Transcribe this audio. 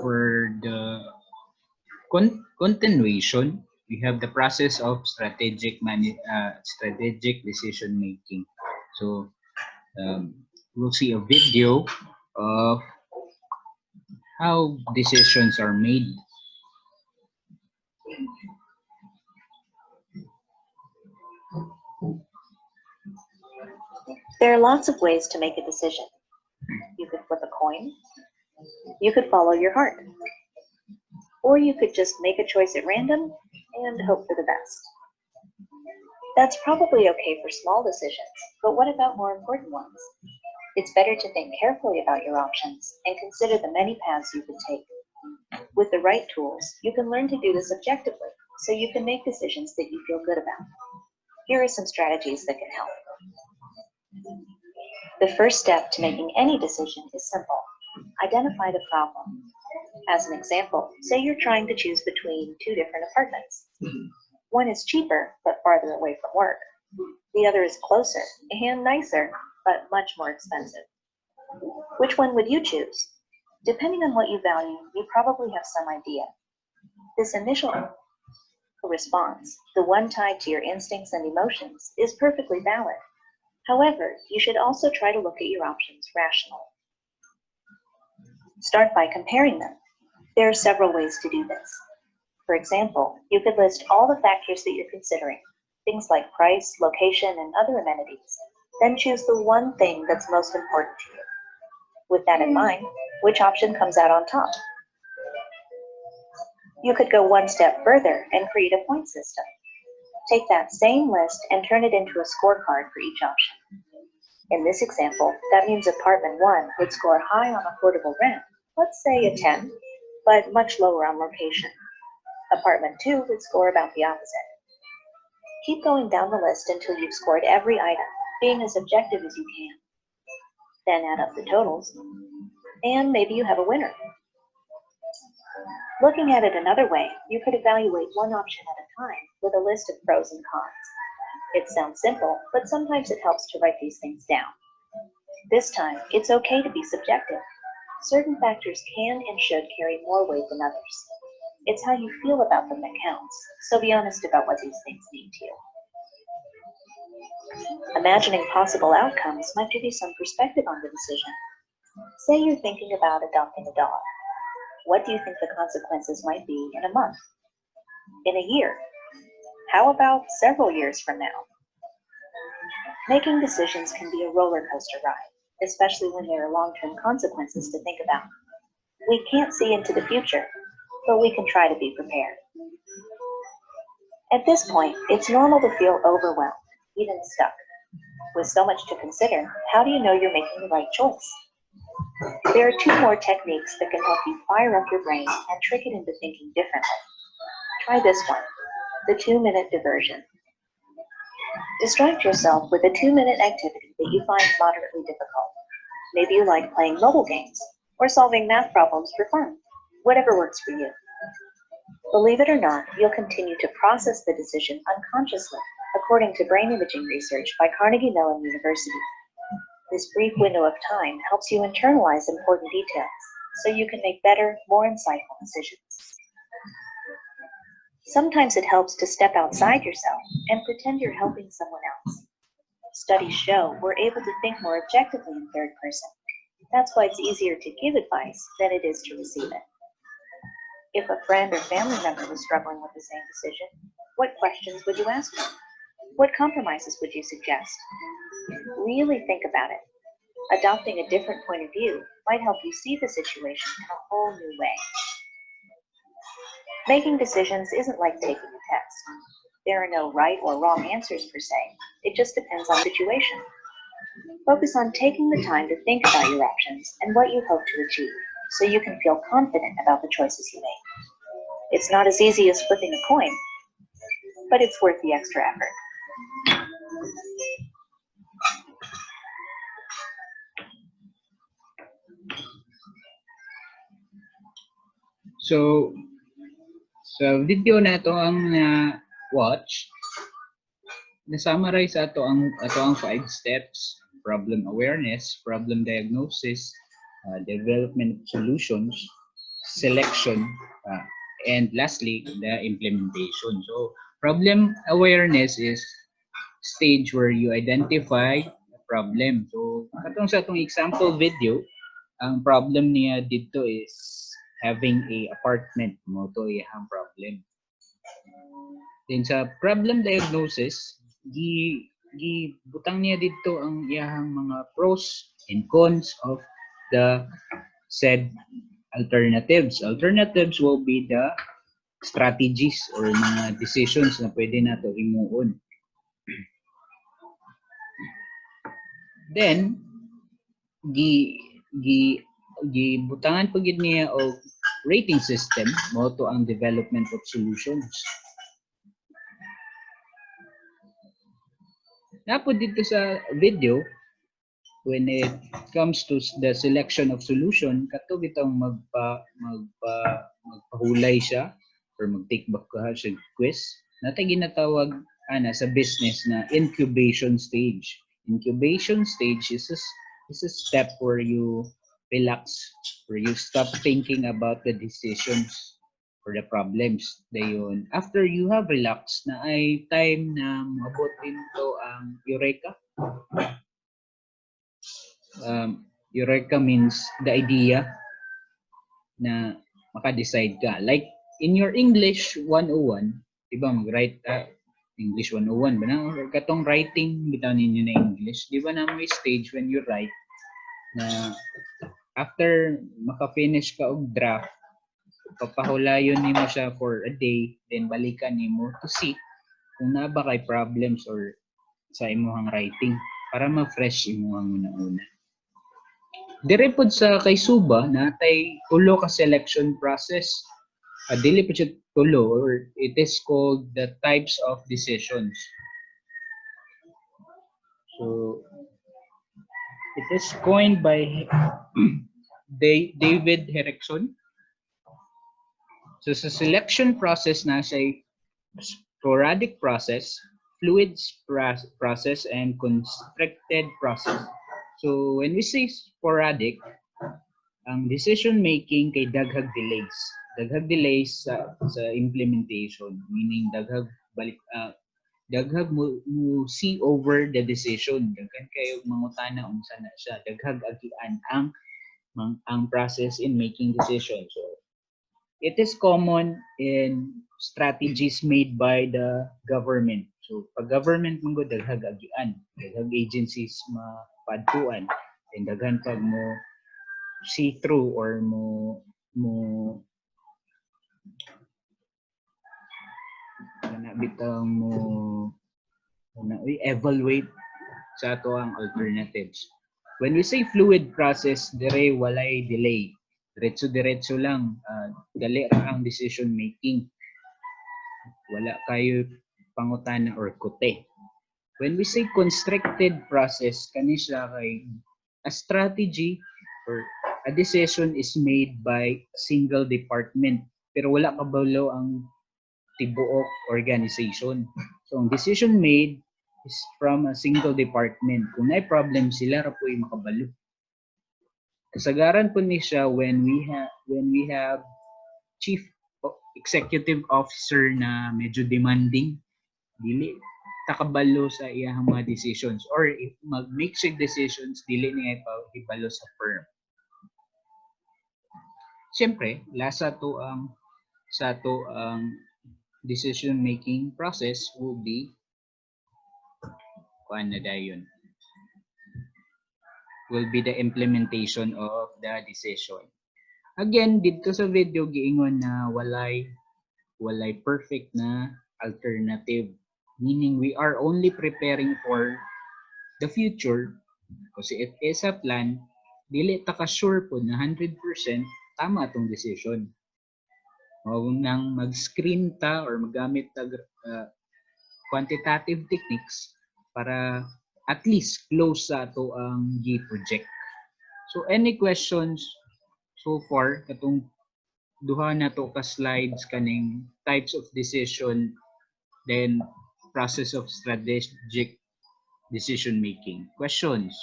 for the continuation, we have the process of strategic decision making. So we'll see a video of how decisions are made. There are lots of ways to make a decision. You could flip a coin. You could follow your heart. Or you could just make a choice at random and hope for the best. That's probably okay for small decisions, but what about more important ones? It's better to think carefully about your options and consider the many paths you could take. With the right tools, you can learn to do this objectively, so you can make decisions that you feel good about. Here are some strategies that can help. The first step to making any decision is simple. Identify the problem. As an example, say you're trying to choose between two different apartments. One is cheaper, but farther away from work. The other is closer and nicer, but much more expensive. Which one would you choose? Depending on what you value, you probably have some idea. This initial response, the one tied to your instincts and emotions, is perfectly valid. However, you should also try to look at your options rationally. Start by comparing them. There are several ways to do this. For example, you could list all the factors that you're considering, things like price, location, and other amenities. Then choose the one thing that's most important to you. With that in mind, which option comes out on top? You could go one step further and create a point system. Take that same list and turn it into a scorecard for each option. In this example, that means apartment 1 would score high on affordable rent, let's say a 10, but much lower on location. Apartment 2 would score about the opposite. Keep going down the list until you've scored every item, being as objective as you can. Then add up the totals, and maybe you have a winner. Looking at it another way, you could evaluate one option at a time with a list of pros and cons. It sounds simple, but sometimes it helps to write these things down. This time, it's okay to be subjective. Certain factors can and should carry more weight than others. It's how you feel about them that counts, so be honest about what these things mean to you. Imagining possible outcomes might give you some perspective on the decision. Say you're thinking about adopting a dog. What do you think the consequences might be in a month? In a year? How about several years from now? Making decisions can be a roller coaster ride, especially when there are long-term consequences to think about. We can't see into the future, but we can try to be prepared. At this point, it's normal to feel overwhelmed, even stuck. With so much to consider, how do you know you're making the right choice? There are 2 more techniques that can help you fire up your brain and trick it into thinking differently. Try this one, the 2-minute diversion. Distract yourself with a 2-minute activity that you find moderately difficult. Maybe you like playing mobile games or solving math problems for fun, whatever works for you. Believe it or not, you'll continue to process the decision unconsciously, according to brain imaging research by Carnegie Mellon University. This brief window of time helps you internalize important details, so you can make better, more insightful decisions. Sometimes it helps to step outside yourself and pretend you're helping someone else. Studies show we're able to think more objectively in third person. That's why it's easier to give advice than it is to receive it. If a friend or family member was struggling with the same decision, what questions would you ask them? What compromises would you suggest? Really think about it. Adopting a different point of view might help you see the situation in a whole new way. Making decisions isn't like taking a test. There are no right or wrong answers per se. It just depends on situation. Focus on taking the time to think about your options and what you hope to achieve, so you can feel confident about the choices you make. It's not as easy as flipping a coin, but it's worth the extra effort. So, sa video na to ang watch, na-summarize ato ang 5 steps: problem awareness, problem diagnosis, development of solutions, selection, and lastly, the implementation. So problem awareness is stage where you identify the problem. So katong sa atong example video, ang problem niya dito is having a apartment mo to iyang problem. Then sa problem diagnosis, butang niya dito ang iyang mga pros and cons of the said alternatives. Alternatives will be the strategies or mga decisions na pwede nato imuon. Then gibutangan pa gid niya og rating system mo to ang development of solutions. Napod dito sa video, when it comes to the selection of solution, kato bitong magpahulay siya or mag-take back ka sa quiz. Natay ginatawag sa business na incubation stage. Incubation stage is a step where you relax, where you stop thinking about the decisions or the problems. Dayon, after you have relaxed, na ay time na mabot into ang eureka. Eureka means the idea na maka-decide ka. Like in your English 101, diba mag-write English 101 ba na? Or katong writing bitaw ninyo na English, di ba na may stage when you write na after maka-finish ka og draft, papahulayon nimo siya for a day, then balikan nimo to see kung na ba kay problems or sa imong writing para ma-fresh imong una-una. Dire pod sa kay Subba natay tulo ka selection process. Dili po siya tulo, or it is called the types of decisions. So it is coined by David Erickson. So sa selection process na siya sporadic process, fluid process, and constricted process. So when we say sporadic, ang decision making kay daghag delays. Daghag delays sa implementation, meaning daghag mo see over the decision. Daghan kayo mangutana unsa na siya. Daghag agian ang process in making decisions. So it is common in strategies made by the government. So pag government mong daghag agian, daghag agencies mapadtuan, and daghan pag mo see through or mo evaluate sa ato ang alternatives. When we say fluid process, dire walay delay. Diretso lang, dali ra ang decision making. Wala kayo pangutana or kote. When we say constricted process, kani siya kay a strategy or a decision is made by a single department, pero wala kabalo ang tibuok organization. So ang decision made is from a single department. Kung may problem sila ra po'y makabalo. Kasagaran po ni siya when we have chief executive officer na medyo demanding, dili takabalo sa iyang mga decisions, or if mag-make siya decisions, dili niya ibalo sa firm. Siyempre, sa to ang decision making process will be the implementation of the decision. Again, dito sa video giingon na walay perfect na alternative, meaning we are only preparing for the future kasi it is a plan, dili ta ka sure po na 100% tama atong decision. Mao nang mag-screen ta or magamit ta quantitative techniques para at least close sa ato ang project. So any questions so far katong duha na to ka slides kaning types of decision, then process of strategic decision making? Questions?